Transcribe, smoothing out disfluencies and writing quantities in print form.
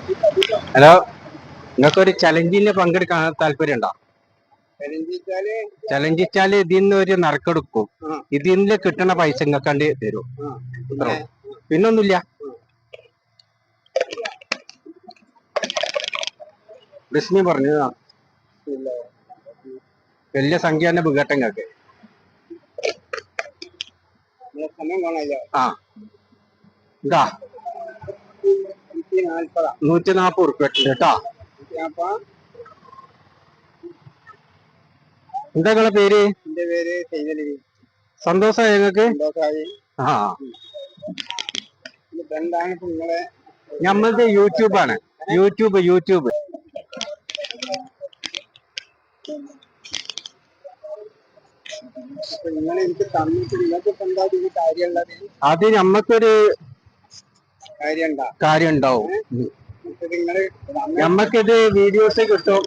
Hello, നിങ്ങൾക്ക് ഒരു ചലഞ്ചിന് പങ്കെടുക്കാൻ താല്പര്യം ഉണ്ടോ? ചലഞ്ചിച്ചാല് ഇതിന്ന് ഒരു നറുക്കെടുക്കും. ഇതിന്ന് കിട്ടണ പൈസ ഇങ്ങക്കണ്ട് തരും. പിന്നൊന്നുമില്ല. ബിസ്മി പറഞ്ഞതാ. വലിയ സംഖ്യ തന്നെ വികട്ടങ്ങൾക്ക്. ആ ഇതാ 140 ഉറുപ്പ്യ കേട്ടാ. എന്താ നിങ്ങളെ പേര്? എന്റെ പേര് സന്തോഷായി ഞങ്ങൾക്ക്. ആ ഞമ്മളത് യൂട്യൂബാണ്. യൂട്യൂബ് അത് ഞമ്മക്കൊരു കാര്യം ഉണ്ടാവും. ഞമ്മക്കിത് വീഡിയോസ് കിട്ടും.